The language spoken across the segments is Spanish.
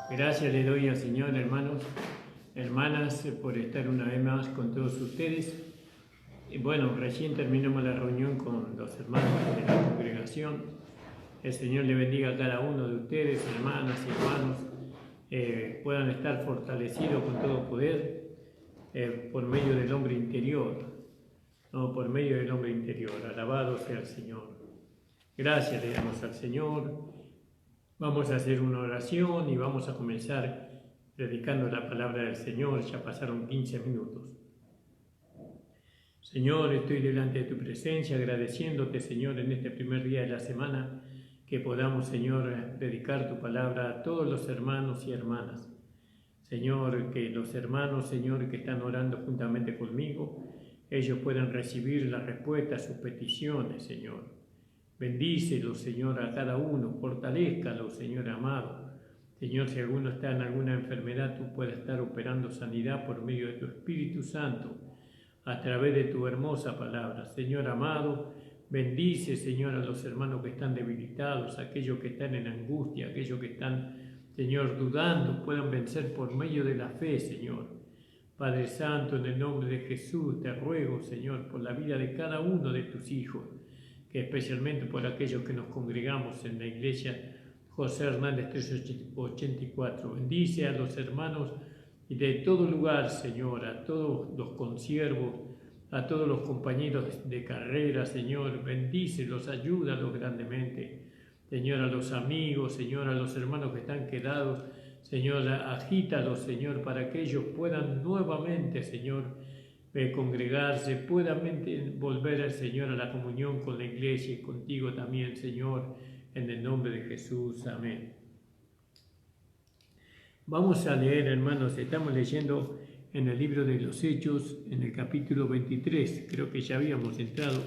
Gracias le doy al Señor, hermanos, hermanas, por estar una vez más con todos ustedes. Y bueno, recién terminamos la reunión con los hermanos de la congregación. El Señor le bendiga a cada uno de ustedes, hermanas y hermanos, puedan estar fortalecidos con todo poder por medio del hombre interior, no por medio del hombre interior. Alabado sea el Señor. Gracias le damos al Señor. Vamos a hacer una oración y vamos a comenzar predicando la palabra del Señor. Ya pasaron 15 minutos. Señor, estoy delante de tu presencia agradeciéndote, Señor, en este primer día de la semana que podamos, Señor, predicar tu palabra a todos los hermanos y hermanas. Señor, que los hermanos, Señor, que están orando juntamente conmigo, ellos puedan recibir la respuesta a sus peticiones, Señor. Bendícelos, Señor, a cada uno, fortalézcalos, Señor amado. Señor, si alguno está en alguna enfermedad, tú puedes estar operando sanidad por medio de tu Espíritu Santo, a través de tu hermosa palabra. Señor amado, bendice, Señor, a los hermanos que están debilitados, aquellos que están en angustia, aquellos que están, Señor, dudando, puedan vencer por medio de la fe, Señor. Padre Santo, en el nombre de Jesús, te ruego, Señor, por la vida de cada uno de tus hijos, que especialmente por aquellos que nos congregamos en la iglesia José Hernández 384. Bendice a los hermanos de todo lugar, Señor, a todos los consiervos, a todos los compañeros de carrera, Señor. Bendícelos, ayúdalos grandemente. Señor, a los amigos, Señor, a los hermanos que están quedados, Señor, agítalos, Señor, para que ellos puedan nuevamente, Señor, congregarse, puedan volver, Señor, a la comunión con la iglesia y contigo también, Señor, en el nombre de Jesús. Amén. Vamos a leer, hermanos, estamos leyendo en el libro de los Hechos, en el capítulo 23, creo que ya habíamos entrado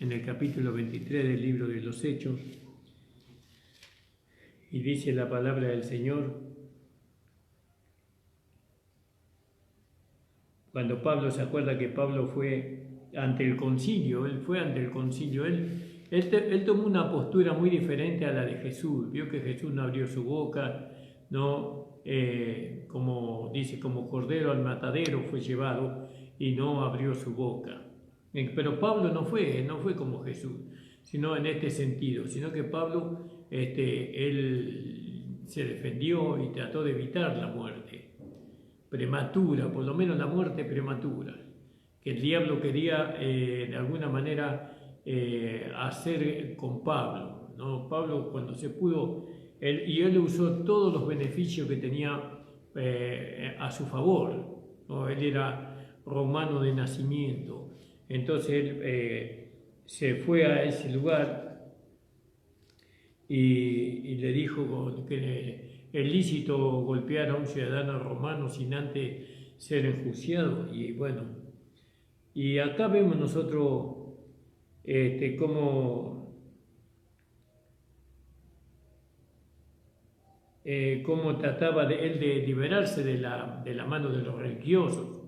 en el capítulo 23 del libro de los Hechos, y dice la palabra del Señor: cuando Pablo se acuerda que Pablo fue ante el concilio, él tomó una postura muy diferente a la de Jesús. Vio que Jesús no abrió su boca, no, como dice, como cordero al matadero fue llevado y no abrió su boca. Pero Pablo no fue como Jesús, sino en este sentido, sino que Pablo, él se defendió y trató de evitar la muerte prematura, por lo menos la muerte prematura, que el diablo quería de alguna manera hacer con Pablo, ¿no? Pablo, cuando se pudo, él usó todos los beneficios que tenía a su favor, ¿no? Él era romano de nacimiento, entonces él se fue a ese lugar y le dijo que es lícito golpear a un ciudadano romano sin antes ser enjuiciado. Y bueno, y acá vemos nosotros cómo trataba él de liberarse de la mano de los religiosos,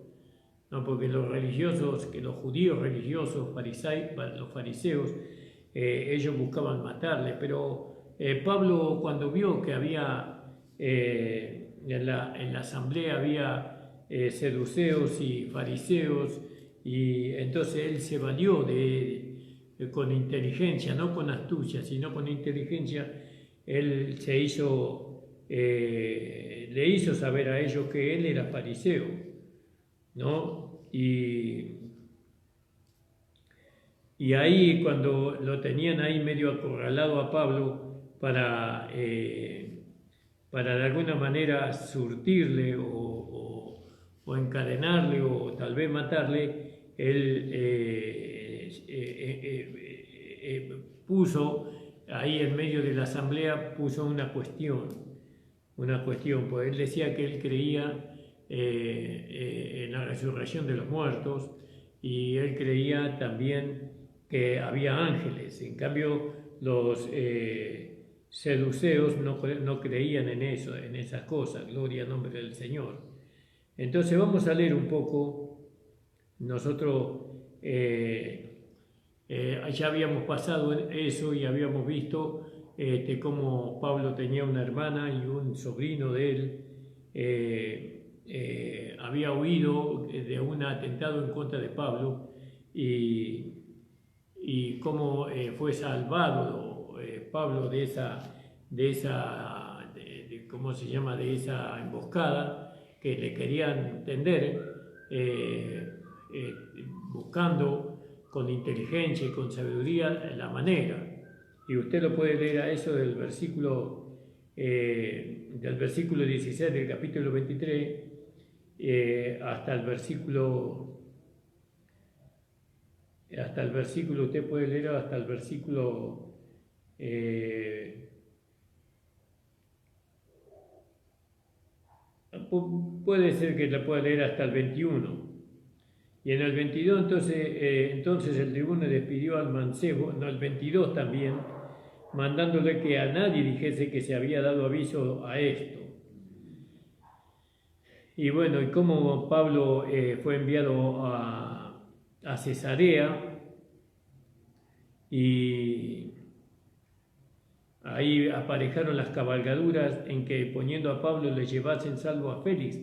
¿no? Porque los religiosos, que los judíos religiosos, los fariseos, ellos buscaban matarle, pero Pablo, cuando vio que había en la asamblea había seduceos y fariseos, y entonces él se valió con inteligencia, no con astucia, sino con inteligencia. Él le hizo saber a ellos que él era fariseo, ¿no? Y ahí, cuando lo tenían ahí medio acorralado a Pablo para de alguna manera surtirle o encadenarle o tal vez matarle, él puso ahí en medio de la asamblea, puso una cuestión, pues él decía que él creía en la resurrección de los muertos, y él creía también que había ángeles. En cambio, los seduceos no creían en eso, en esas cosas. Gloria al nombre del Señor. Entonces vamos a leer un poco. Nosotros ya habíamos pasado eso y habíamos visto cómo Pablo tenía una hermana y un sobrino de él había huido de un atentado en contra de Pablo y cómo fue salvado Pablo de ¿cómo se llama?, de esa emboscada que le querían tender, buscando con inteligencia y con sabiduría la manera. Y usted lo puede leer a eso del versículo 16 del capítulo 23 hasta el versículo, usted puede leer hasta el versículo puede ser que la pueda leer hasta el 21. Y en el 22 entonces el tribuno despidió al mancebo, no, el 22 también, mandándole que a nadie dijese que se había dado aviso a esto. Y bueno, y como Pablo fue enviado a Cesarea, y ahí aparejaron las cabalgaduras en que, poniendo a Pablo, le llevasen salvo a Félix,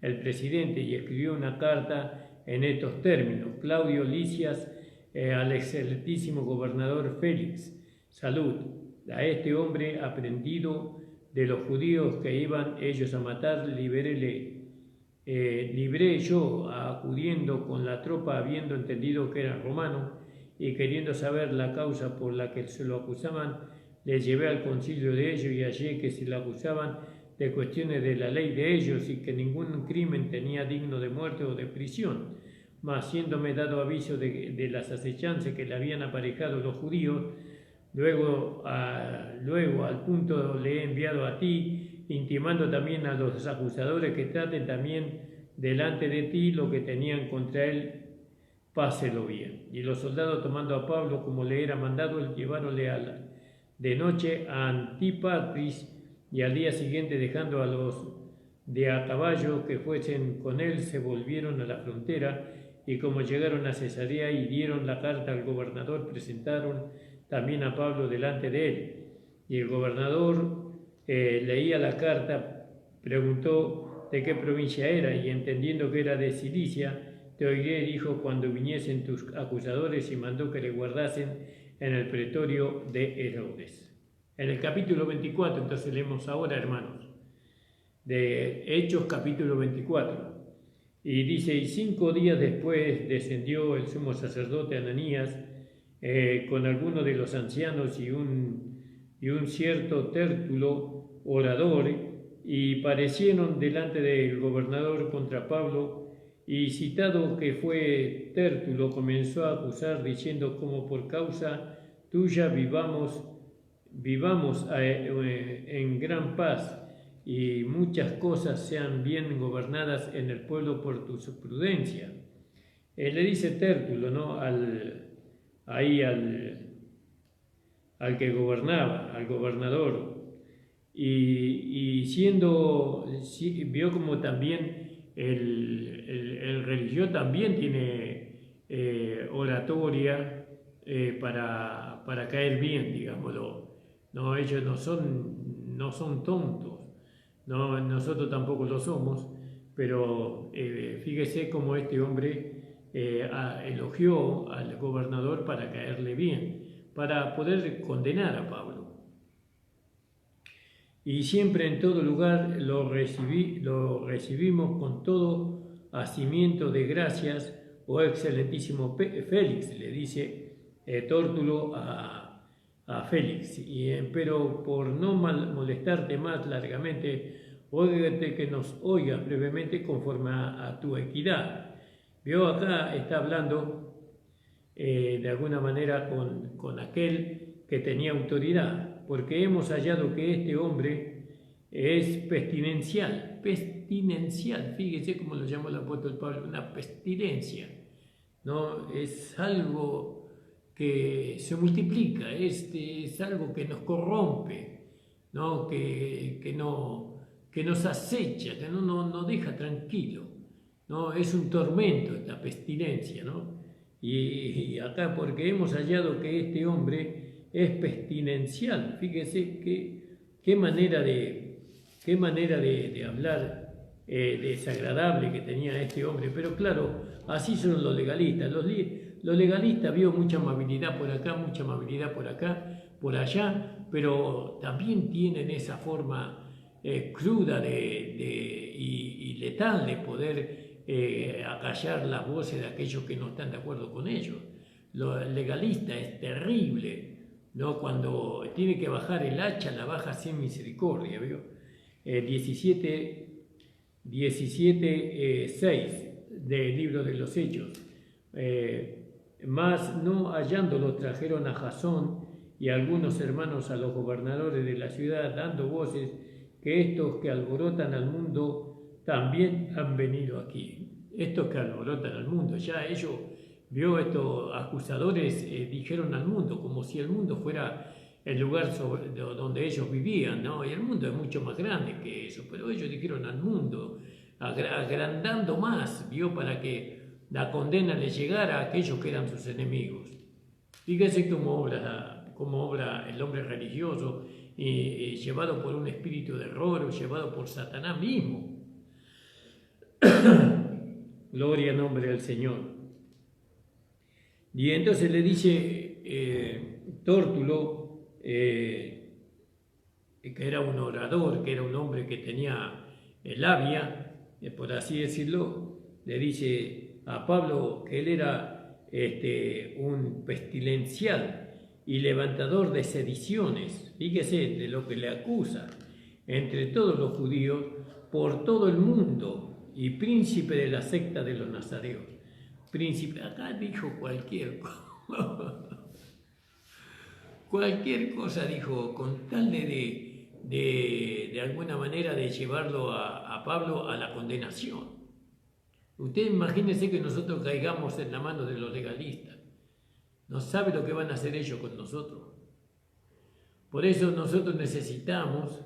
el presidente, y escribió una carta en estos términos: Claudio Lisias, al excelentísimo gobernador Félix, salud. A este hombre aprendido de los judíos que iban ellos a matar, libré yo, acudiendo con la tropa, habiendo entendido que era romano, y queriendo saber la causa por la que se lo acusaban, le llevé al concilio de ellos y hallé que se lo acusaban de cuestiones de la ley de ellos y que ningún crimen tenía digno de muerte o de prisión. Mas siéndome dado aviso de las acechanzas que le habían aparejado los judíos, luego al punto le he enviado a ti, intimando también a los acusadores que traten también delante de ti lo que tenían contra él, páselo bien. Y los soldados, tomando a Pablo como le era mandado, lleváronle de noche a Antípatris, y al día siguiente, dejando a los de a caballo que fuesen con él, se volvieron a la frontera, y como llegaron a Cesarea y dieron la carta al gobernador, presentaron también a Pablo delante de él. Y el gobernador leía la carta, preguntó de qué provincia era, y entendiendo que era de Cilicia, te oiré, dijo, cuando viniesen tus acusadores, y mandó que le guardasen en el pretorio de Herodes. En el capítulo 24, entonces leemos ahora, hermanos, de Hechos capítulo 24. Y dice: y 5 días después descendió el sumo sacerdote Ananías con algunos de los ancianos y un cierto Tértulo, orador, y parecieron delante del gobernador contra Pablo, y citado que fue Tértulo, comenzó a acusar, diciendo: como por causa tuya vivamos en gran paz, y muchas cosas sean bien gobernadas en el pueblo por tu prudencia. Le dice Tértulo, ¿no?, al que gobernaba, al gobernador, y vio como también el religioso también tiene oratoria para caer bien, digámoslo. No, ellos no son tontos, no, nosotros tampoco lo somos, pero fíjese cómo este hombre elogió al gobernador para caerle bien, para poder condenar a Pablo. Y siempre en todo lugar lo recibimos con todo hacimiento de gracias, oh excelentísimo Félix, le dice Tértulo a Félix, pero por no molestarte más largamente, óigate que nos oigas brevemente conforme a tu equidad. Vio, acá está hablando de alguna manera con aquel que tenía autoridad, porque hemos hallado que este hombre es pestilencial, fíjese cómo lo llamó el apóstol Pablo, una pestilencia, ¿no? Es algo que se multiplica, es algo que nos corrompe, ¿no? Que nos acecha, que no nos deja tranquilo, ¿no? Es un tormento esta pestilencia, ¿no? Y acá, porque hemos hallado que este hombre es pestilencial. Fíjese qué manera de hablar desagradable que tenía este hombre. Pero claro, así son los legalistas. Los legalistas vio mucha amabilidad por acá, mucha amabilidad por acá, por allá, pero también tienen esa forma cruda y letal de poder acallar las voces de aquellos que no están de acuerdo con ellos. Lo legalista es terrible, ¿no? Cuando tiene que bajar el hacha, la baja sin misericordia, ¿vio? 17:6 del libro de los Hechos. Mas no hallándolo trajeron a Jasón y a algunos hermanos a los gobernadores de la ciudad, dando voces que estos que alborotan al mundo también han venido aquí. Estos que alborotan al mundo, ya ellos, vio, estos acusadores dijeron al mundo, como si el mundo fuera el lugar donde ellos vivían, ¿no? Y el mundo es mucho más grande que eso, pero ellos dijeron al mundo, agrandando más, vio, para que la condena le llegara a aquellos que eran sus enemigos. Fíjese cómo obra el hombre religioso, llevado por un espíritu de error o llevado por Satanás mismo. Gloria al nombre del Señor. Y entonces le dice Tórtulo, que era un orador, que era un hombre que tenía labia, por así decirlo, le dice a Pablo que él era un pestilencial y levantador de sediciones, fíjese de lo que le acusa, entre todos los judíos, por todo el mundo, y príncipe de la secta de los nazareos. Príncipe, acá dijo cualquier cosa dijo, con tal de alguna manera de llevarlo a Pablo a la condenación. Ustedes imagínense que nosotros caigamos en la mano de los legalistas. No sabe lo que van a hacer ellos con nosotros. Por eso nosotros necesitamos,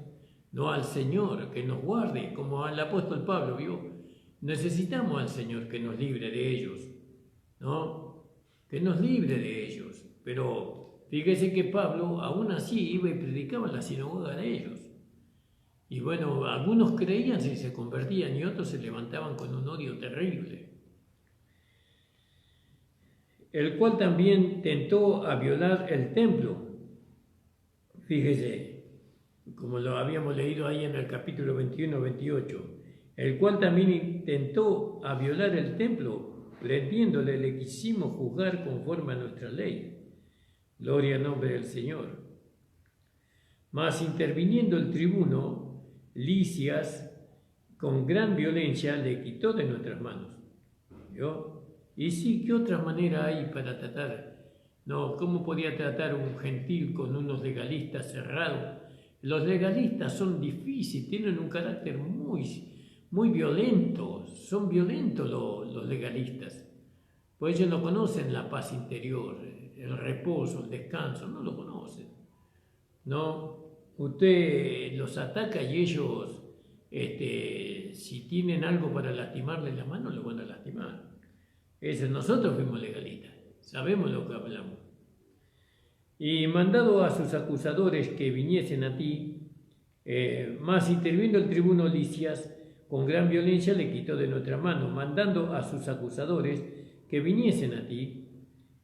no al Señor que nos guarde, como al apóstol Pablo, ¿vio? Necesitamos al Señor que nos libre de ellos, ¿no? Que nos libre de ellos. Pero fíjese que Pablo aún así iba y predicaba en la sinagoga de ellos. Y bueno, algunos creían si se convertían y otros se levantaban con un odio terrible. El cual también tentó a violar el templo. Fíjese, como lo habíamos leído ahí en el capítulo 21-28, el cual también intentó a violar el templo, prendiéndole le quisimos juzgar conforme a nuestra ley. Gloria al nombre del Señor. Mas interviniendo el tribuno, Licias, con gran violencia, le quitó de nuestras manos. ¿Vio? Y sí, ¿qué otra manera hay para tratar? No, ¿cómo podía tratar un gentil con unos legalistas cerrados? Los legalistas son difíciles, tienen un carácter muy violento, son violentos los legalistas. Pues ellos no conocen la paz interior, el reposo, el descanso, no lo conocen. No, usted los ataca y ellos, si tienen algo para lastimarle la mano, lo van a lastimar. Nosotros fuimos legalistas, sabemos lo que hablamos. Y mandado a sus acusadores que viniesen a ti, mas intervino el tribuno Licias, con gran violencia le quitó de nuestra mano, mandando a sus acusadores que viniesen a ti,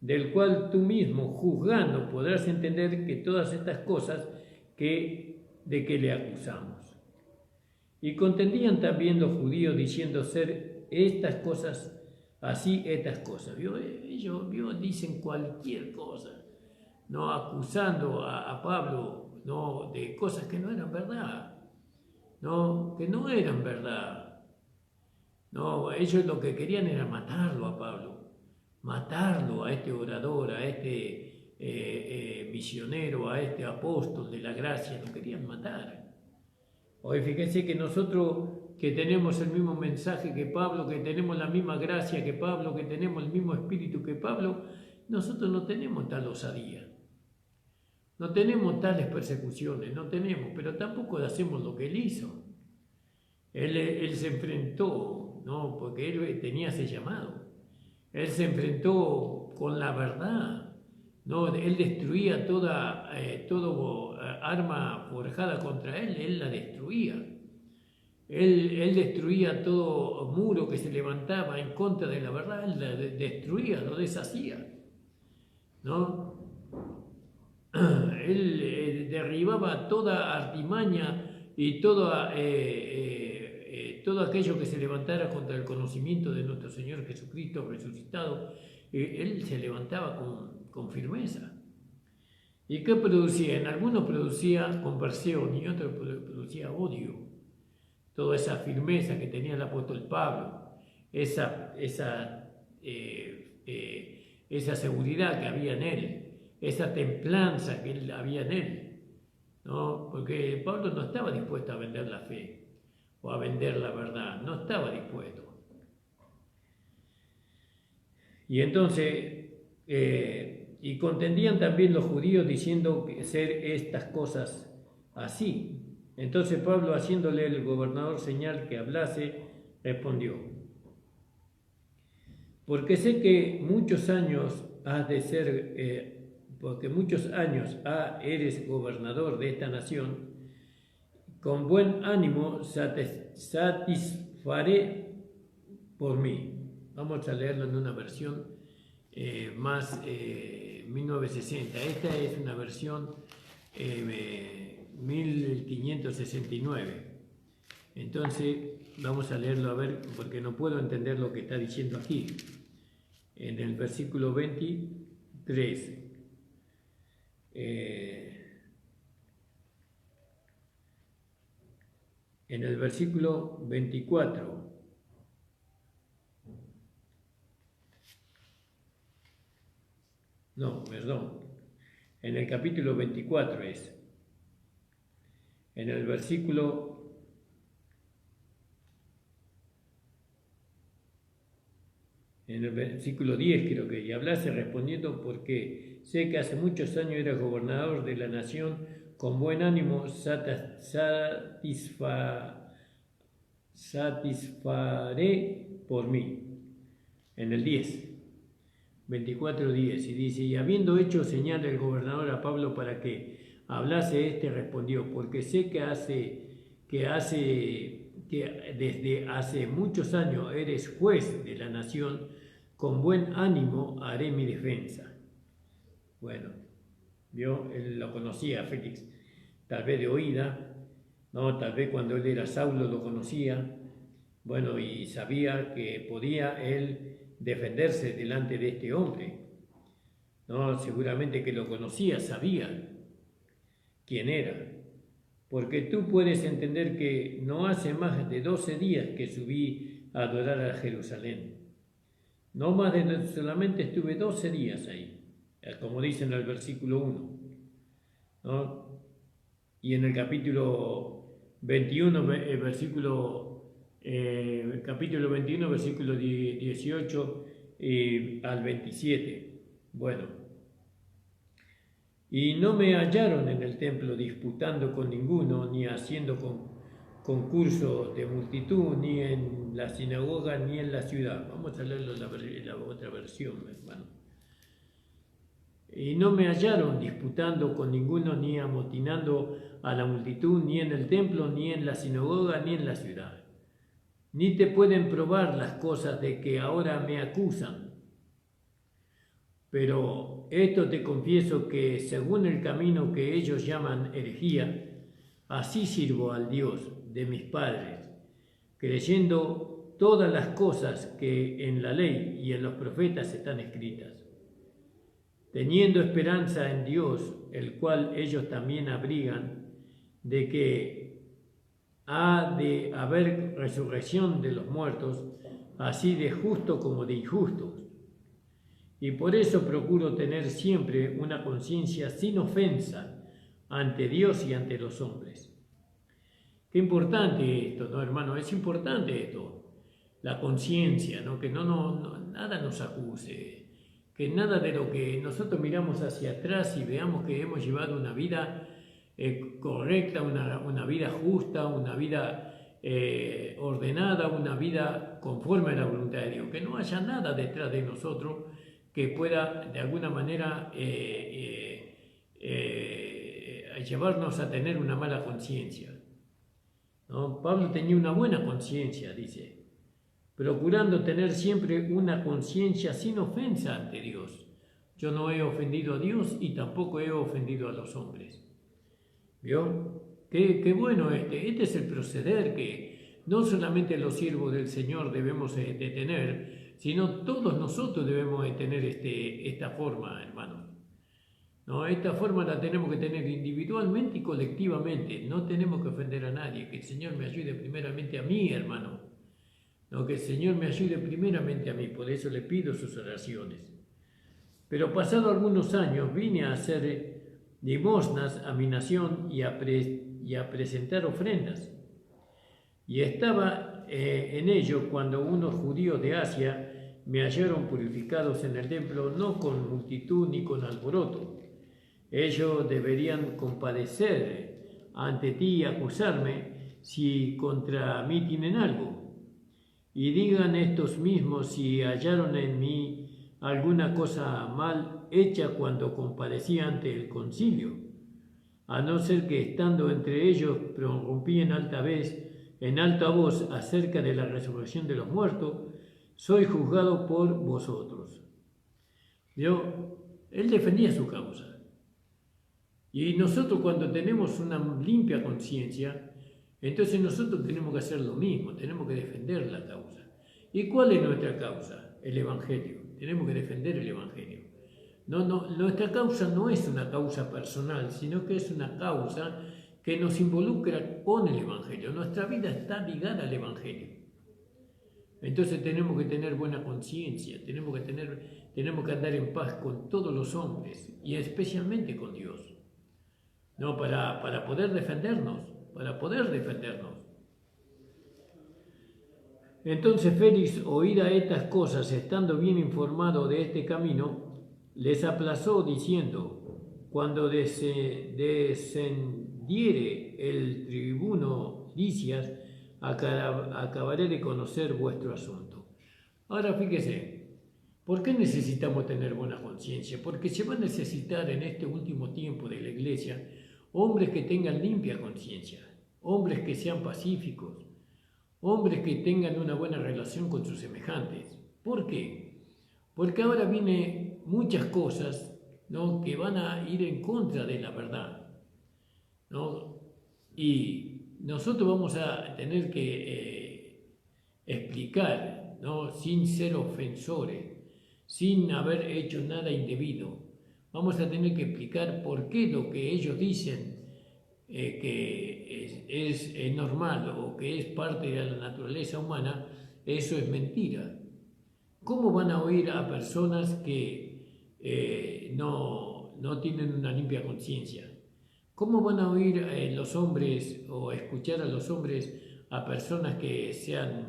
del cual tú mismo, juzgando, podrás entender que todas estas cosas de que le acusamos. Y contendían también los judíos diciendo ser estas cosas, así estas cosas. Ellos dicen cualquier cosa, no acusando a Pablo, no, de cosas que no eran verdad, no, que no eran verdad. No, ellos lo que querían era matarlo a Pablo, matarlo a este orador, a este misionero, a este apóstol de la gracia, lo querían matar. Hoy fíjense que nosotros que tenemos el mismo mensaje que Pablo, que tenemos la misma gracia que Pablo, que tenemos el mismo espíritu que Pablo, nosotros no tenemos tal osadía. No tenemos tales persecuciones, no tenemos, pero tampoco hacemos lo que él hizo. Él se enfrentó, ¿no? Porque él tenía ese llamado. Él se enfrentó con la verdad, ¿no? Él destruía toda arma forjada contra él la destruía. Él destruía todo muro que se levantaba en contra de la verdad, él la destruía, lo deshacía, ¿no? Él derribaba toda artimaña y todo aquello que se levantara contra el conocimiento de nuestro Señor Jesucristo resucitado. Él se levantaba con firmeza. ¿Y qué producía? En algunos producía conversión y en otros producía odio. Toda esa firmeza que tenía el apóstol Pablo, esa seguridad que había en él, esa templanza que había en él, ¿no? Porque Pablo no estaba dispuesto a vender la fe o a vender la verdad, no estaba dispuesto. Y entonces, y contendían también los judíos diciendo que ser estas cosas así. Entonces Pablo, haciéndole el gobernador señal que hablase, respondió: porque sé que muchos años has de ser, porque muchos años eres gobernador de esta nación, con buen ánimo satisfaré por mí. Vamos a leerlo en una versión más 1960. Esta es una versión 1569. Entonces vamos a leerlo a ver, porque no puedo entender lo que está diciendo aquí. En el versículo 23. En el versículo 24. No, perdón. En el capítulo 24 es. En el versículo 10 creo que, y hablase respondiendo: porque sé que hace muchos años eras gobernador de la nación, con buen ánimo satisfaré por mí. En el 10, 24:10, y dice: y habiendo hecho señal el gobernador a Pablo para que hablase, respondió: porque sé que desde hace muchos años eres juez de la nación, con buen ánimo haré mi defensa. Bueno, ¿vio? Él lo conocía, Félix, tal vez de oída, ¿no? Tal vez cuando él era Saulo lo conocía, bueno, y sabía que podía él defenderse delante de este hombre, ¿no? Seguramente que lo conocía, sabía quién era. Porque tú puedes entender que no hace más de 12 días que subí a adorar a Jerusalén. No más de, solamente estuve 12 días ahí, como dice en el versículo 1, ¿no? Y en el capítulo 21, capítulo 21, versículo 18 al 27. Bueno. Y no me hallaron en el templo disputando con ninguno, ni haciendo concurso de multitud, ni en la sinagoga, ni en la ciudad. Vamos a leerlo en la otra versión, hermano. Y no me hallaron disputando con ninguno, ni amotinando a la multitud, ni en el templo, ni en la sinagoga, ni en la ciudad. Ni te pueden probar las cosas de que ahora me acusan. Pero esto te confieso, que según el camino que ellos llaman herejía, así sirvo al Dios de mis padres, creyendo todas las cosas que en la ley y en los profetas están escritas, teniendo esperanza en Dios, el cual ellos también abrigan, de que ha de haber resurrección de los muertos, así de justo como de injustos. Y por eso procuro tener siempre una conciencia sin ofensa ante Dios y ante los hombres. Qué importante esto, ¿no, hermano? Es importante esto, la conciencia, ¿no? Que nada nos acuse, que nada de lo que nosotros miramos hacia atrás y veamos que hemos llevado una vida correcta, una vida justa, una vida ordenada, una vida conforme a la voluntad de Dios, que no haya nada detrás de nosotros que pueda de alguna manera llevarnos a tener una mala conciencia, ¿no? Pablo tenía una buena conciencia, dice, procurando tener siempre una conciencia sin ofensa ante Dios. Yo no he ofendido a Dios y tampoco he ofendido a los hombres. ¿Vio? Qué bueno este es el proceder que no solamente los siervos del Señor debemos de tener, sino todos nosotros debemos de tener esta forma, hermanos. ¿No? Esta forma la tenemos que tener individualmente y colectivamente. No tenemos que ofender a nadie. Que el Señor me ayude primeramente a mí, hermano. No, que el Señor me ayude primeramente a mí. Por eso le pido sus oraciones. Pero pasado algunos años vine a hacer limosnas a mi nación y a presentar ofrendas. Y estaba en ello cuando unos judíos de Asia me hallaron purificados en el templo, no con multitud ni con alboroto. Ellos deberían compadecer ante ti y acusarme si contra mí tienen algo. Y digan estos mismos si hallaron en mí alguna cosa mal hecha cuando compadecí ante el concilio, a no ser que estando entre ellos prorrumpí en alta voz acerca de la resurrección de los muertos, soy juzgado por vosotros. Él defendía su causa. Y nosotros cuando tenemos una limpia conciencia, entonces nosotros tenemos que hacer lo mismo, tenemos que defender la causa. ¿Y cuál es nuestra causa? El Evangelio. Tenemos que defender el Evangelio. Nuestra causa no es una causa personal, sino que es una causa que nos involucra con el Evangelio. Nuestra vida está ligada al Evangelio. Entonces tenemos que tener buena conciencia, tenemos que andar en paz con todos los hombres y especialmente con Dios. No, para poder defendernos, Entonces Félix, oída estas cosas, estando bien informado de este camino, les aplazó diciendo: cuando descendiere el tribuno Licias, acabaré de conocer vuestro asunto. Ahora fíjese, ¿por qué necesitamos tener buena conciencia? Porque se va a necesitar en este último tiempo de la iglesia hombres que tengan limpia conciencia, hombres que sean pacíficos, hombres que tengan una buena relación con sus semejantes. ¿Por qué? Porque ahora vienen muchas cosas, ¿no?, que van a ir en contra de la verdad, ¿no? Y nosotros vamos a tener que explicar, ¿no?, sin ser ofensores, sin haber hecho nada indebido. Vamos a tener que explicar por qué lo que ellos dicen que es normal o que es parte de la naturaleza humana, eso es mentira. ¿Cómo van a oír a personas que no tienen una limpia conciencia? ¿Cómo van a oír los hombres o escuchar a los hombres a personas que sean...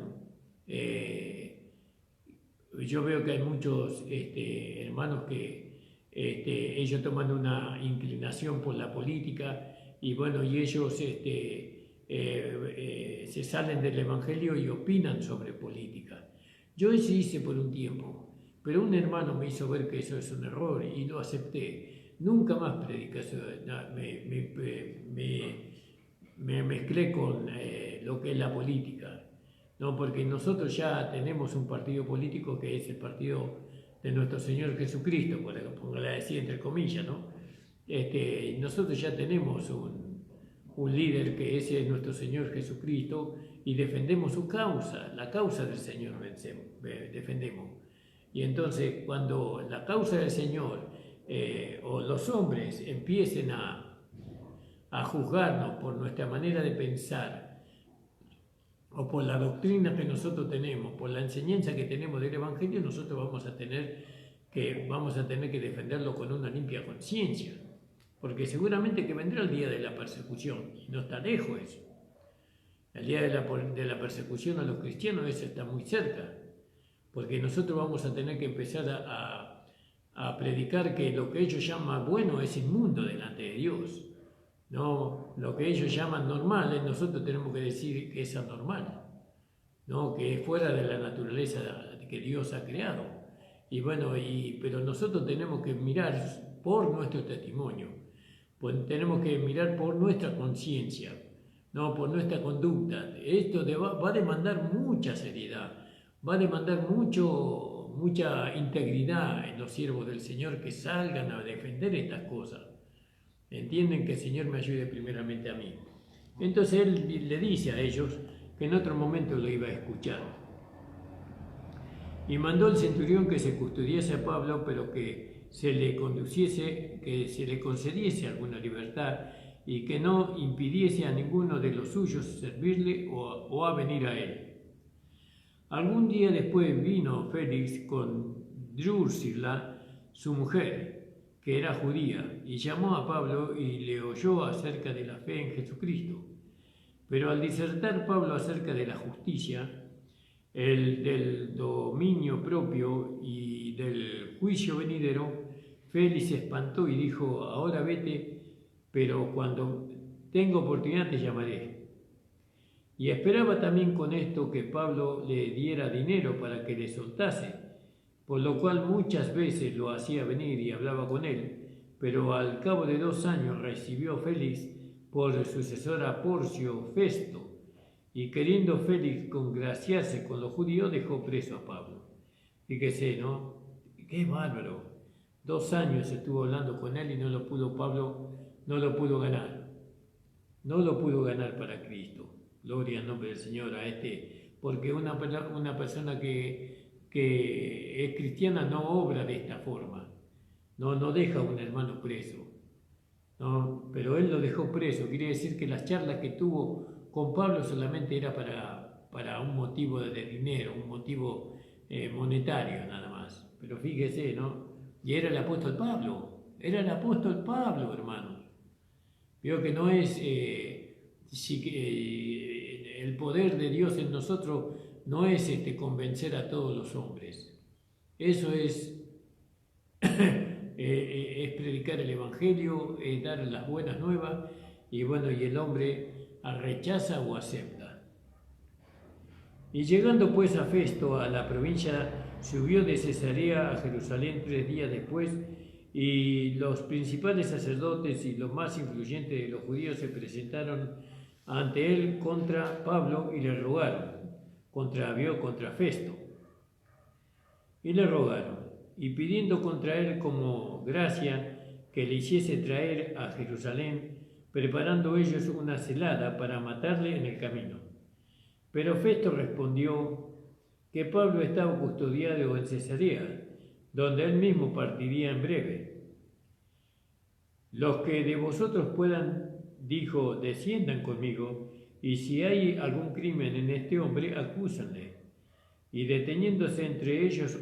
yo veo que hay muchos hermanos que ellos toman una inclinación por la política y bueno, y ellos se salen del Evangelio y opinan sobre política. Yo eso hice por un tiempo, pero un hermano me hizo ver que eso es un error y lo acepté. Nunca más prediqué eso. Me mezclé con lo que es la política, ¿no? Porque nosotros ya tenemos un partido político que es el partido de nuestro Señor Jesucristo, por decir entre comillas, ¿no? Nosotros ya tenemos un líder que ese es nuestro Señor Jesucristo y defendemos su causa, la causa del Señor defendemos. Y entonces cuando la causa del Señor o los hombres empiecen a juzgarnos por nuestra manera de pensar o por la doctrina que nosotros tenemos, por la enseñanza que tenemos del Evangelio, nosotros vamos a tener que defenderlo con una limpia conciencia, porque seguramente que vendrá el día de la persecución, y no está lejos eso. El día de la persecución a los cristianos, eso está muy cerca, porque nosotros vamos a tener que empezar a predicar que lo que ellos llaman bueno es inmundo delante de Dios. No, lo que ellos llaman normal, nosotros tenemos que decir que es anormal, ¿no?, que es fuera de la naturaleza que Dios ha creado. Y bueno, pero nosotros tenemos que mirar por nuestro testimonio, pues tenemos que mirar por nuestra conciencia, no por nuestra conducta. Esto va a demandar mucha seriedad, va a demandar mucha integridad en los siervos del Señor que salgan a defender estas cosas. Entienden que el Señor me ayude primeramente a mí. Entonces él le dice a ellos que en otro momento lo iba a escuchar. Y mandó al centurión que se custodiase a Pablo, pero que se le conduciese, que se le concediese alguna libertad y que no impidiese a ninguno de los suyos servirle o a venir a él. Algún día después vino Félix con Drusila, su mujer, que era judía, y llamó a Pablo y le oyó acerca de la fe en Jesucristo. Pero al disertar Pablo acerca de la justicia, del dominio propio y del juicio venidero, Félix se espantó y dijo: ahora vete, pero cuando tenga oportunidad te llamaré. Y esperaba también con esto que Pablo le diera dinero para que le soltase, por lo cual muchas veces lo hacía venir y hablaba con él. Pero al cabo de 2 años recibió Félix por sucesor a Porcio Festo, y queriendo Félix congraciarse con los judíos, dejó preso a Pablo. Fíjese, ¿no? ¡Qué bárbaro! 2 años estuvo hablando con él y Pablo no lo pudo ganar. No lo pudo ganar para Cristo. Gloria al nombre del Señor porque una persona que es cristiana no obra de esta forma. No deja a un hermano preso. No, pero él lo dejó preso. Quiere decir que las charlas que tuvo con Pablo solamente era para un motivo de dinero, un motivo monetario nada más. Pero fíjese, ¿no? Y era el apóstol Pablo, hermanos. Veo que no es, el poder de Dios en nosotros no es convencer a todos los hombres. Eso es predicar el Evangelio, dar las buenas nuevas, y bueno, y el hombre rechaza o acepta. Y llegando pues a Festo, a la provincia, subió de Cesarea a Jerusalén 3 días después, y los principales sacerdotes y los más influyentes de los judíos se presentaron ante él contra Pablo y le rogaron, contra Festo, y le rogaron, y pidiendo contra él como gracia que le hiciese traer a Jerusalén, preparando ellos una celada para matarle en el camino. Pero Festo respondió que Pablo estaba custodiado en Cesarea, donde él mismo partiría en breve. Los que de vosotros puedan, dijo, desciendan conmigo, y si hay algún crimen en este hombre, acúsanle. Y deteniéndose entre ellos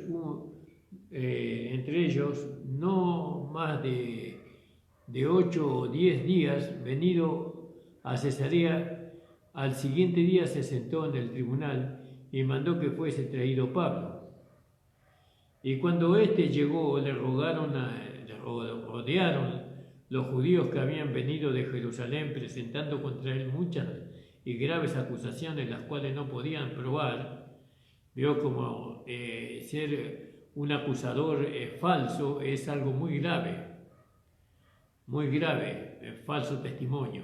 no más de 8 o 10 días, venido a Cesarea, al siguiente día se sentó en el tribunal y mandó que fuese traído Pablo. Y cuando éste llegó, le rodearon los judíos que habían venido de Jerusalén, presentando contra él muchas y graves acusaciones, las cuales no podían probar. Vio como ser un acusador falso es algo muy grave, falso testimonio,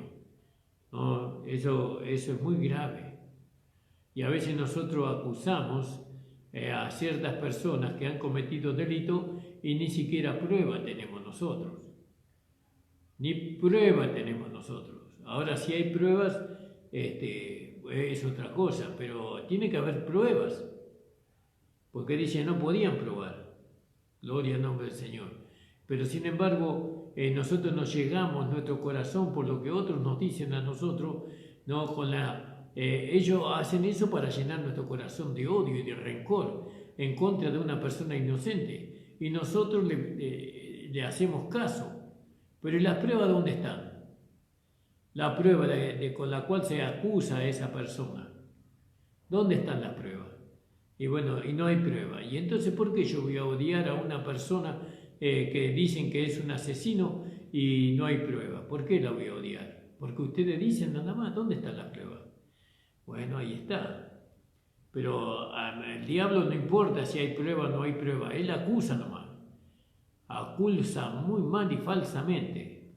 ¿no? Eso es muy grave. Y a veces nosotros acusamos a ciertas personas que han cometido delito y ni siquiera prueba tenemos nosotros. Ahora, si hay pruebas, es otra cosa, pero tiene que haber pruebas, porque dice no podían probar. Gloria al nombre del Señor. Pero sin embargo, nosotros nos llegamos nuestro corazón por lo que otros nos dicen a nosotros, no ellos hacen eso para llenar nuestro corazón de odio y de rencor en contra de una persona inocente, y nosotros le hacemos caso. Pero ¿y las pruebas dónde están? La prueba con la cual se acusa a esa persona. ¿Dónde están las pruebas? Y bueno, y no hay prueba. Y entonces, ¿por qué yo voy a odiar a una persona que dicen que es un asesino y no hay prueba? ¿Por qué la voy a odiar? Porque ustedes dicen nada más, ¿dónde están las pruebas? Bueno, ahí está. Pero el diablo no importa si hay prueba o no hay prueba, él acusa nomás. Acusa muy mal y falsamente.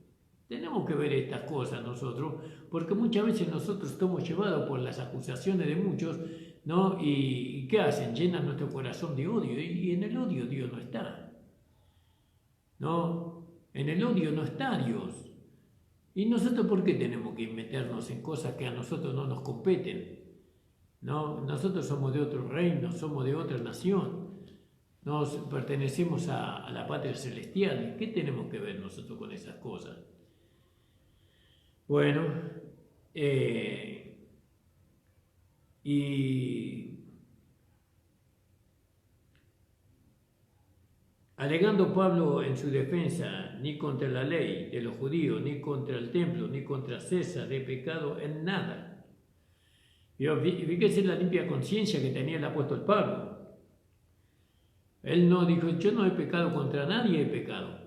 Tenemos que ver estas cosas nosotros, porque muchas veces nosotros estamos llevados por las acusaciones de muchos, ¿no? ¿Y qué hacen? Llenan nuestro corazón de odio, y en el odio Dios no está. ¿No? En el odio no está Dios. ¿Y nosotros por qué tenemos que meternos en cosas que a nosotros no nos competen? ¿No? Nosotros somos de otro reino, somos de otra nación, nos pertenecemos a la patria celestial. ¿Qué tenemos que ver nosotros con esas cosas? Bueno, y alegando Pablo en su defensa, ni contra la ley de los judíos, ni contra el templo, ni contra César he pecado en nada. Fíjese la limpia conciencia que tenía el apóstol Pablo. Él no dijo, yo no he pecado contra nadie, he pecado.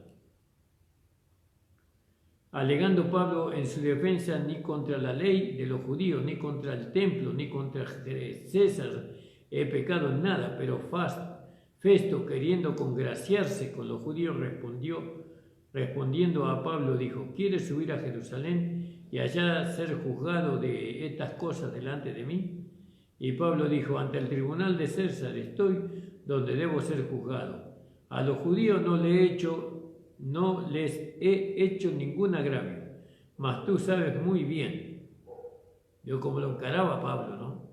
Alegando Pablo en su defensa, ni contra la ley de los judíos, ni contra el templo, ni contra César he pecado en nada. Pero Festo, queriendo congraciarse con los judíos, respondiendo a Pablo, dijo, ¿quieres subir a Jerusalén y allá ser juzgado de estas cosas delante de mí? Y Pablo dijo, ante el tribunal de César estoy, donde debo ser juzgado. A los judíos no les he hecho ningún agravio, mas tú sabes muy bien. Yo como lo encaraba Pablo, ¿no?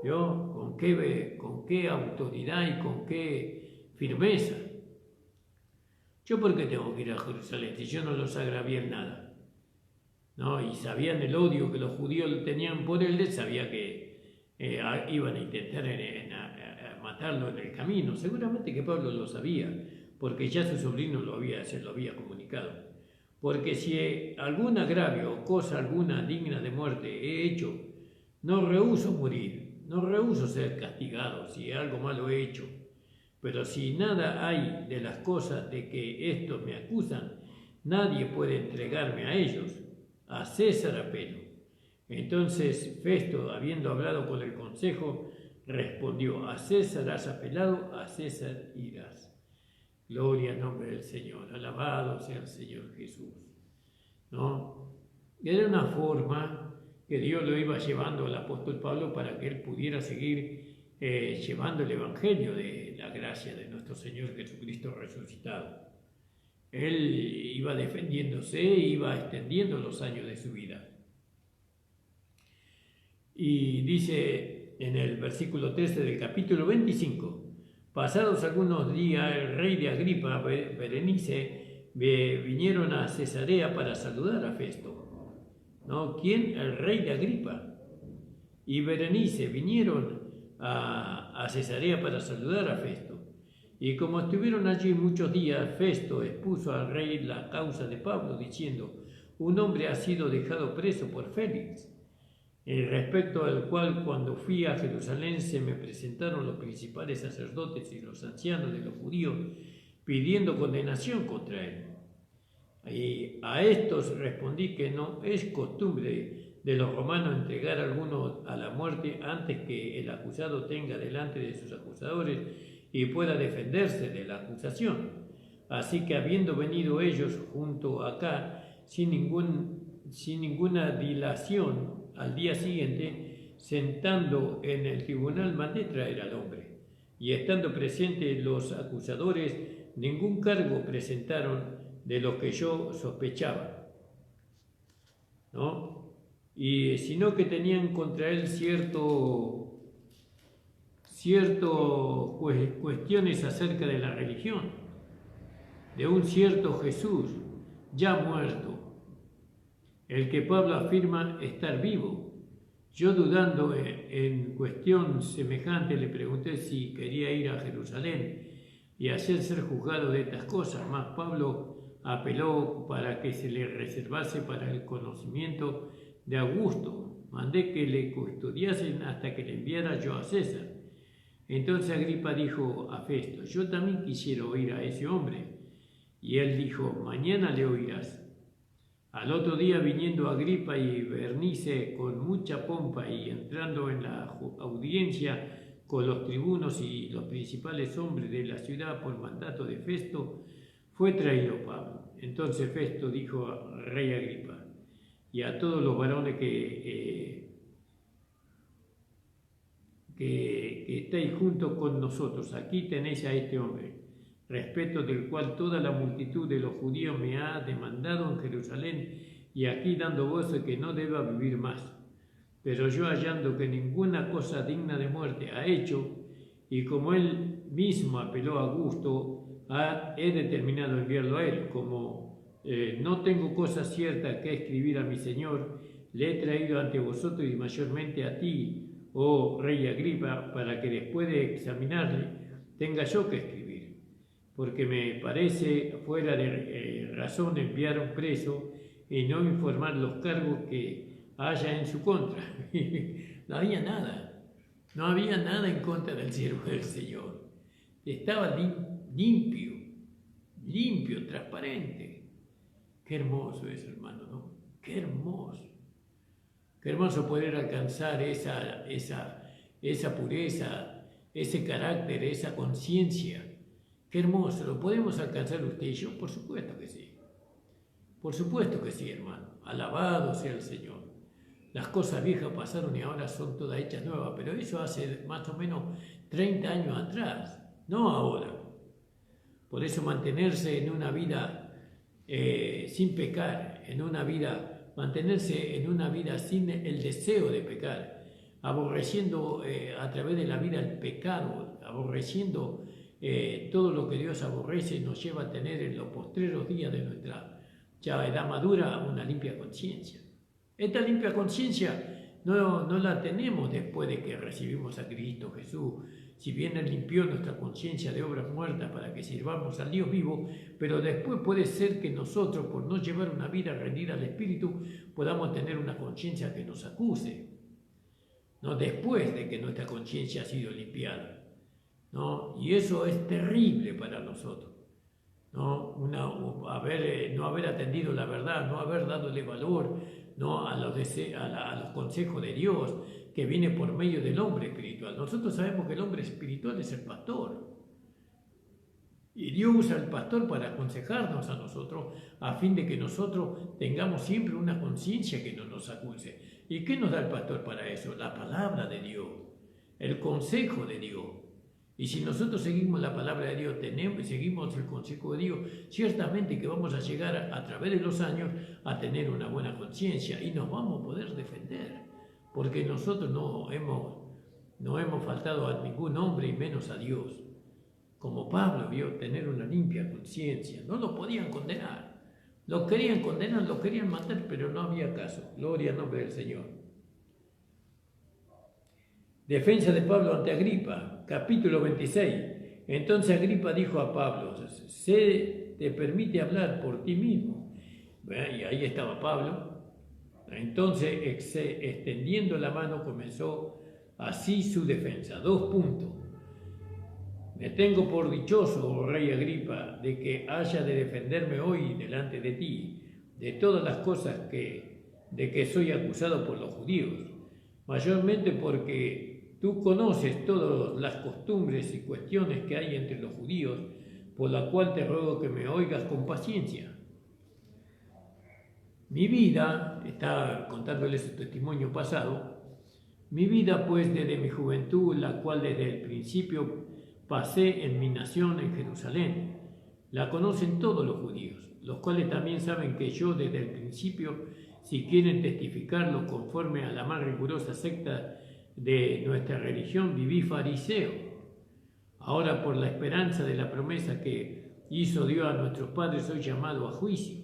Yo con qué autoridad y con qué firmeza. ¿Yo por qué tengo que ir a Jerusalén si yo no los agravié en nada? ¿No? Y sabían el odio que los judíos tenían por él, sabía que iban a intentar matarlo en el camino. Seguramente que Pablo lo sabía, porque ya su sobrino se lo había comunicado. Porque si algún agravio o cosa alguna digna de muerte he hecho, no rehúso morir, no rehúso ser castigado si algo malo he hecho. Pero si nada hay de las cosas de que estos me acusan, nadie puede entregarme a ellos. A César apelo. Entonces Festo, habiendo hablado con el consejo, respondió, a César has apelado, a César irás. Gloria al nombre del Señor, alabado sea el Señor Jesús. ¿No? Era una forma que Dios lo iba llevando al apóstol Pablo para que él pudiera seguir llevando el evangelio de la gracia de nuestro Señor Jesucristo resucitado. Él iba defendiéndose, iba extendiendo los años de su vida. Y dice en el versículo 13 del capítulo 25, pasados algunos días el rey de Agripa, Berenice, vinieron a Cesarea para saludar a Festo. ¿No? ¿Quién? El rey de Agripa y Berenice vinieron a Cesarea para saludar a Festo. Y como estuvieron allí muchos días, Festo expuso al rey la causa de Pablo, diciendo, un hombre ha sido dejado preso por Félix, respecto al cual cuando fui a Jerusalén se me presentaron los principales sacerdotes y los ancianos de los judíos, pidiendo condenación contra él. Y a estos respondí que no es costumbre de los romanos entregar a alguno a la muerte antes que el acusado tenga delante de sus acusadores y pueda defenderse de la acusación. Así que habiendo venido ellos junto acá sin ninguna dilación, al día siguiente, sentando en el tribunal, mandé traer al hombre. Y estando presentes los acusadores, ningún cargo presentaron de lo que yo sospechaba, ¿no? Y sino que tenían contra él cuestiones acerca de la religión, de un cierto Jesús ya muerto, el que Pablo afirma estar vivo. Yo dudando en cuestión semejante le pregunté si quería ir a Jerusalén y hacer ser juzgado de estas cosas, mas Pablo apeló para que se le reservase para el conocimiento de Augusto. Mandé que le custodiasen hasta que le enviara yo a César. Entonces Agripa dijo a Festo, yo también quisiera oír a ese hombre. Y él dijo, mañana le oirás. Al otro día, viniendo Agripa y Bernice con mucha pompa y entrando en la audiencia con los tribunos y los principales hombres de la ciudad por mandato de Festo, fue traído Pablo. Entonces Festo dijo al rey Agripa y a todos los varones que estáis juntos con nosotros, aquí tenéis a este hombre, respecto del cual toda la multitud de los judíos me ha demandado en Jerusalén, y aquí dando voces que no deba vivir más. Pero yo, hallando que ninguna cosa digna de muerte ha hecho, y como él mismo apeló a gusto, he determinado enviarlo a él. Como no tengo cosa cierta que escribir a mi Señor, le he traído ante vosotros y mayormente a ti, oh rey Agripa, para que después de examinarle tenga yo que escribir, porque me parece fuera de razón enviar a un preso y no informar los cargos que haya en su contra. No había nada en contra del siervo del Señor. Estaba limpio, transparente. Qué hermoso es, hermano, ¿no? Qué hermoso. Qué hermoso poder alcanzar esa pureza, ese carácter, esa conciencia. Qué hermoso. ¿Lo podemos alcanzar usted y yo? Por supuesto que sí. Por supuesto que sí, hermano. Alabado sea el Señor. Las cosas viejas pasaron y ahora son todas hechas nuevas, pero eso hace más o menos 30 años atrás, no ahora. Por eso mantenerse en una vida sin pecar, mantenerse en una vida sin el deseo de pecar, aborreciendo a través de la vida el pecado, aborreciendo todo lo que Dios aborrece, nos lleva a tener en los postreros días de nuestra ya edad madura una limpia conciencia. Esta limpia conciencia no la tenemos después de que recibimos a Cristo Jesús. Si bien Él limpió nuestra conciencia de obras muertas para que sirvamos al Dios vivo, pero después puede ser que nosotros, por no llevar una vida rendida al Espíritu, podamos tener una conciencia que nos acuse, ¿no? Después de que nuestra conciencia ha sido limpiada, ¿no? Y eso es terrible para nosotros, ¿no? No haber atendido la verdad, no haber dadole valor, ¿no? a los consejos de Dios, que viene por medio del hombre espiritual. Nosotros sabemos que el hombre espiritual es el pastor. Y Dios usa al pastor para aconsejarnos a nosotros, a fin de que nosotros tengamos siempre una conciencia que no nos acuse. ¿Y qué nos da el pastor para eso? La palabra de Dios, el consejo de Dios. Y si nosotros seguimos la palabra de Dios, seguimos el consejo de Dios, ciertamente que vamos a llegar a través de los años a tener una buena conciencia y nos vamos a poder defender. Porque nosotros no hemos faltado a ningún hombre y menos a Dios. Como Pablo vio tener una limpia conciencia, no lo podían condenar. Lo querían condenar, lo querían matar, pero no había caso. Gloria al nombre del Señor. Defensa de Pablo ante Agripa, capítulo 26. Entonces Agripa dijo a Pablo: ¿se te permite hablar por ti mismo? Y ahí estaba Pablo. Entonces, extendiendo la mano, comenzó así su defensa. 2 puntos. Me tengo por dichoso, oh rey Agripa, de que haya de defenderme hoy delante de ti, de todas las cosas de que soy acusado por los judíos, mayormente porque tú conoces todas las costumbres y cuestiones que hay entre los judíos, por la cual te ruego que me oigas con paciencia. Mi vida, está contándole su testimonio pasado, mi vida pues desde mi juventud, la cual desde el principio pasé en mi nación en Jerusalén, la conocen todos los judíos, los cuales también saben que yo desde el principio, si quieren testificarlo conforme a la más rigurosa secta de nuestra religión, viví fariseo. Ahora por la esperanza de la promesa que hizo Dios a nuestros padres soy llamado a juicio.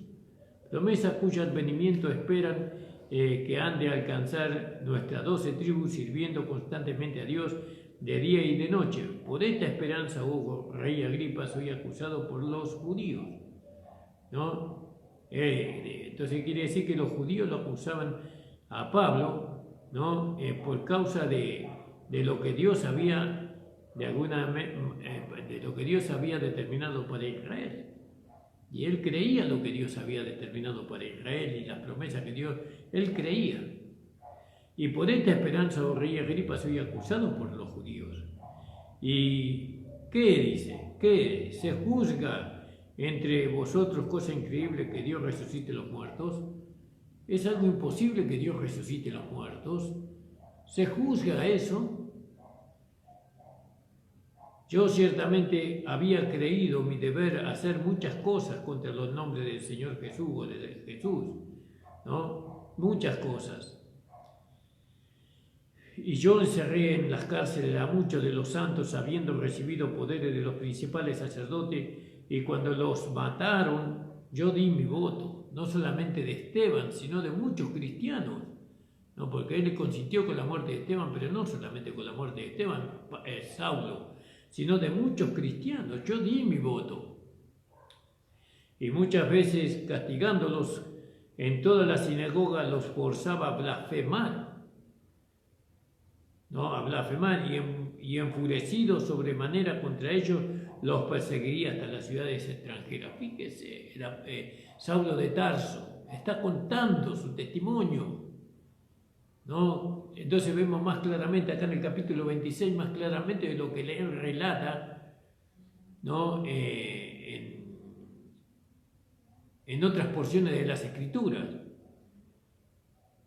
Promesas cuyo advenimiento esperan que han de alcanzar nuestras 12 tribus, sirviendo constantemente a Dios de día y de noche. Por esta esperanza, oh rey Agripa, soy acusado por los judíos, ¿no? Entonces quiere decir que los judíos lo acusaban a Pablo, ¿no? Por causa de lo que Dios había de lo que Dios había determinado para Israel. Y él creía lo que Dios había determinado para Israel y las promesas que Dios, él creía. Y por esta esperanza, oh rey Agripa, soy acusado por los judíos. ¿Y qué dice? ¿Qué se juzga entre vosotros cosa increíble que Dios resucite los muertos? ¿Es algo imposible que Dios resucite los muertos? ¿Se juzga eso? Yo ciertamente había creído mi deber hacer muchas cosas contra los nombres del Señor Jesús o de Jesús, ¿no? Muchas cosas. Y yo encerré en las cárceles a muchos de los santos, habiendo recibido poderes de los principales sacerdotes, y cuando los mataron, yo di mi voto, no solamente de Esteban, sino de muchos cristianos, ¿no? Porque él consintió con la muerte de Esteban, pero no solamente con la muerte de Esteban, Saulo, sino de muchos cristianos. Yo di mi voto. Y muchas veces, castigándolos en toda la sinagoga, los forzaba a blasfemar, ¿no? A blasfemar, y enfurecido sobremanera contra ellos, los perseguiría hasta las ciudades extranjeras. Fíjese, era Saulo de Tarso, está contando su testimonio, ¿no? Entonces vemos más claramente acá en el capítulo 26, más claramente de lo que él relata, ¿no? En otras porciones de las Escrituras.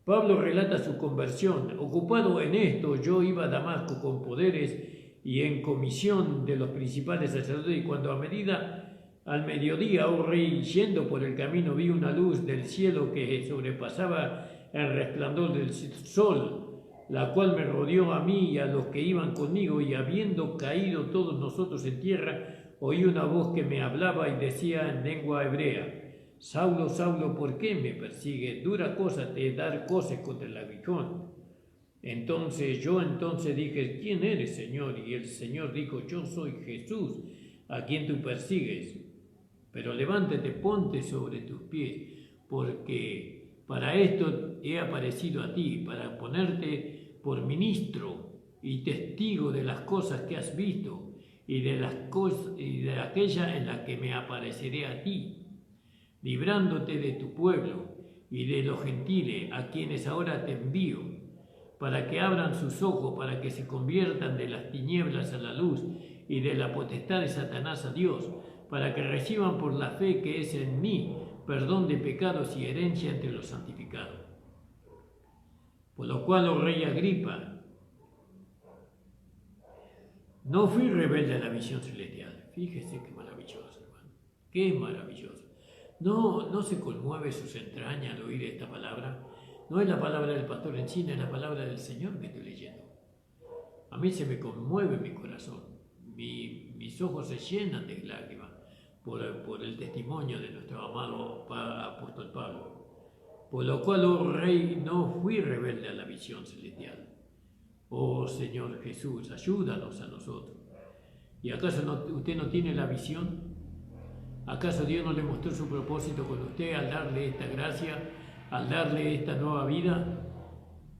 Pablo relata su conversión. Ocupado en esto, yo iba a Damasco con poderes y en comisión de los principales sacerdotes, y cuando al mediodía, oh rey, yendo por el camino, vi una luz del cielo que sobrepasaba el resplandor del sol, la cual me rodeó a mí y a los que iban conmigo, y habiendo caído todos nosotros en tierra, oí una voz que me hablaba y decía en lengua hebrea: Saulo, Saulo, ¿por qué me persigues? Dura cosa te dar cosas contra el aguijón. Entonces yo dije: ¿quién eres, Señor? Y el Señor dijo: yo soy Jesús, a quien tú persigues. Pero levántate, ponte sobre tus pies, porque para esto he aparecido a ti, para ponerte por ministro y testigo de las cosas que has visto y de aquella en la que me apareceré a ti, librándote de tu pueblo y de los gentiles, a quienes ahora te envío, para que abran sus ojos, para que se conviertan de las tinieblas a la luz y de la potestad de Satanás a Dios, para que reciban por la fe que es en mí perdón de pecados y herencia entre los santificados. Por lo cual, oh rey Agripa, no fui rebelde a la visión celestial. Fíjese qué maravilloso, hermano, qué maravilloso. ¿No se conmueve sus entrañas al oír esta palabra? No es la palabra del pastor Encina, es la palabra del Señor que estoy leyendo. A mí se me conmueve mi corazón, mis ojos se llenan de lágrimas por el testimonio de nuestro amado apóstol Pablo. Por lo cual, oh rey, no fui rebelde a la visión celestial. Oh Señor Jesús, ayúdanos a nosotros. ¿Y acaso usted no tiene la visión? ¿Acaso Dios no le mostró su propósito con usted al darle esta gracia, al darle esta nueva vida?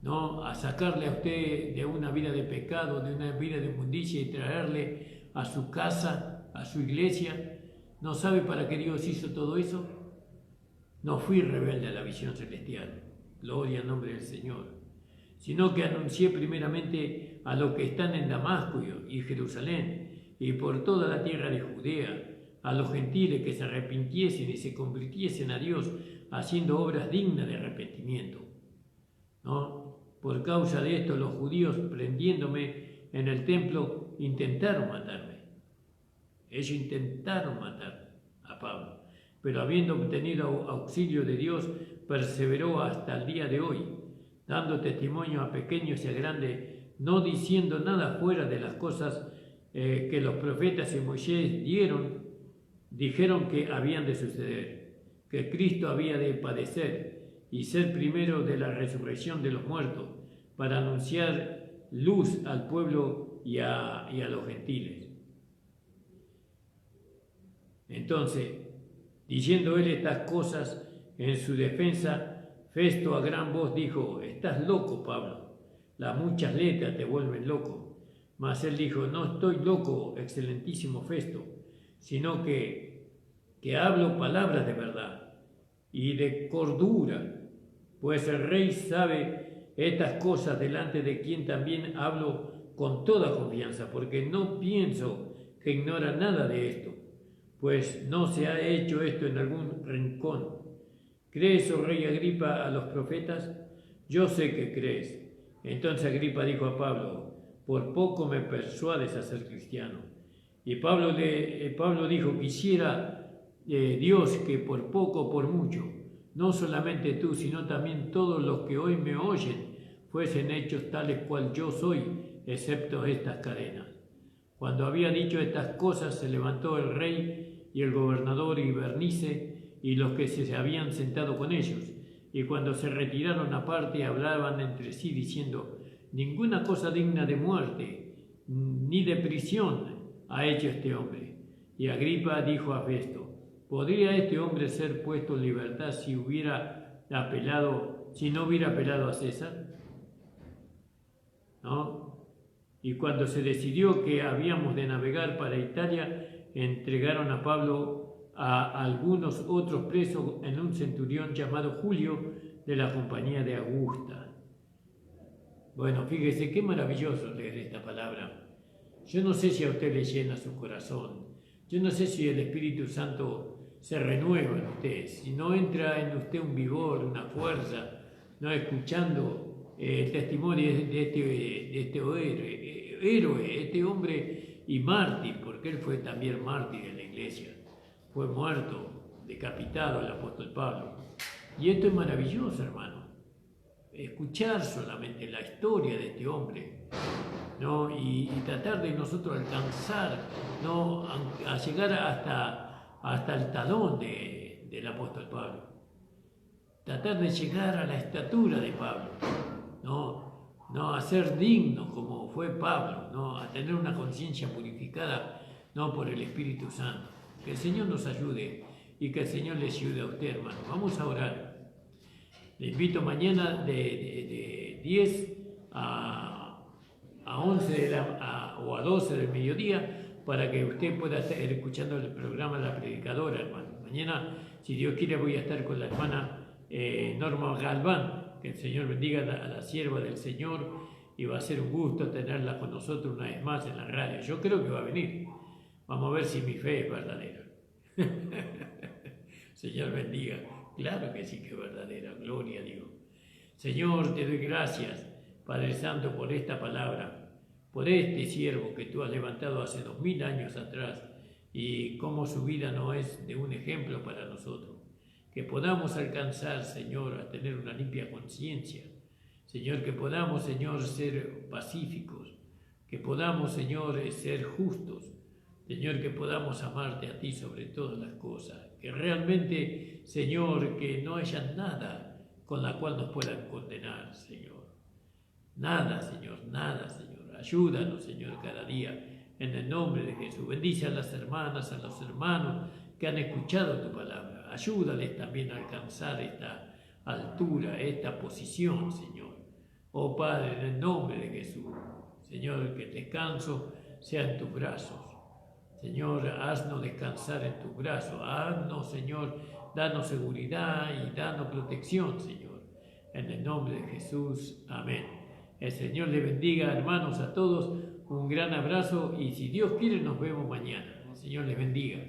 ¿No? A sacarle a usted de una vida de pecado, de una vida de inmundicia, y traerle a su casa, a su iglesia. ¿No sabe para qué Dios hizo todo eso? No fui rebelde a la visión celestial, gloria al nombre del Señor, sino que anuncié primeramente a los que están en Damasco y Jerusalén y por toda la tierra de Judea, a los gentiles que se arrepintiesen y se convirtiesen a Dios, haciendo obras dignas de arrepentimiento, ¿no? Por causa de esto, los judíos, prendiéndome en el templo, intentaron matarme. Ellos intentaron matar a Pablo, pero habiendo obtenido auxilio de Dios, perseveró hasta el día de hoy, dando testimonio a pequeños y a grandes, no diciendo nada fuera de las cosas que los profetas y Moisés dijeron que habían de suceder, que Cristo había de padecer y ser primero de la resurrección de los muertos, para anunciar luz al pueblo y a los gentiles. Entonces, diciendo él estas cosas en su defensa, Festo a gran voz dijo: estás loco, Pablo, las muchas letras te vuelven loco. Mas él dijo: no estoy loco, excelentísimo Festo, sino que que hablo palabras de verdad y de cordura, pues el rey sabe estas cosas, delante de quien también hablo con toda confianza, porque no pienso que ignora nada de esto, pues no se ha hecho esto en algún rincón. ¿Crees, oh rey Agripa, a los profetas? Yo sé que crees. Entonces Agripa dijo a Pablo: por poco me persuades a ser cristiano. Y Pablo dijo: quisiera Dios que por poco o por mucho, no solamente tú, sino también todos los que hoy me oyen, fuesen hechos tales cual yo soy, excepto estas cadenas. Cuando había dicho estas cosas, se levantó el rey y el gobernador y Bernice y los que se habían sentado con ellos. Y cuando se retiraron aparte, hablaban entre sí diciendo: ninguna cosa digna de muerte ni de prisión ha hecho este hombre. Y Agripa dijo a Festo: ¿podría este hombre ser puesto en libertad si no hubiera apelado a César? ¿No? Y cuando se decidió que habíamos de navegar para Italia, entregaron a Pablo a algunos otros presos en un centurión llamado Julio, de la compañía de Augusta. Bueno, fíjese qué maravilloso leer esta palabra. Yo no sé si a usted le llena su corazón. Yo no sé si el Espíritu Santo se renueva en usted, si no entra en usted un vigor, una fuerza, no escuchando el testimonio de este héroe, este hombre y mártir, porque él fue también mártir en la iglesia. Fue muerto, decapitado el apóstol Pablo. Y esto es maravilloso, hermano. Escuchar solamente la historia de este hombre, ¿no? Y tratar de nosotros alcanzar, ¿no? A llegar hasta el talón del apóstol Pablo. Tratar de llegar a la estatura de Pablo, ¿no? A ser digno como fue Pablo, ¿no? A tener una conciencia purificada, ¿no? Por el Espíritu Santo. Que el Señor nos ayude y que el Señor les ayude a usted, hermano. Vamos a orar. Le invito mañana de 10 a 11 o a 12 del mediodía para que usted pueda estar escuchando el programa La Predicadora, hermano. Mañana, si Dios quiere, voy a estar con la hermana Norma Galván. Que el Señor bendiga a la sierva del Señor, y va a ser un gusto tenerla con nosotros una vez más en la radio. Yo creo que va a venir. Vamos a ver si mi fe es verdadera. Señor bendiga. Claro que sí que es verdadera, gloria a Dios. Señor, te doy gracias, Padre Santo, por esta palabra, por este siervo que tú has levantado hace 2000 años atrás, y cómo su vida no es de un ejemplo para nosotros. Que podamos alcanzar, Señor, a tener una limpia conciencia. Señor, que podamos, Señor, ser pacíficos, que podamos, Señor, ser justos. Señor, que podamos amarte a ti sobre todas las cosas, que realmente, Señor, que no haya nada con la cual nos puedan condenar, Señor. Nada, Señor, nada, Señor. Ayúdanos, Señor, cada día, en el nombre de Jesús. Bendice a las hermanas, a los hermanos que han escuchado tu palabra. Ayúdales también a alcanzar esta altura, esta posición, Señor. Oh Padre, en el nombre de Jesús, Señor, que el descanso sea en tus brazos. Señor, haznos descansar en tus brazos. Haznos, Señor, danos seguridad y danos protección, Señor. En el nombre de Jesús. Amén. El Señor le bendiga, hermanos, a todos. Un gran abrazo, y si Dios quiere nos vemos mañana. El Señor les bendiga.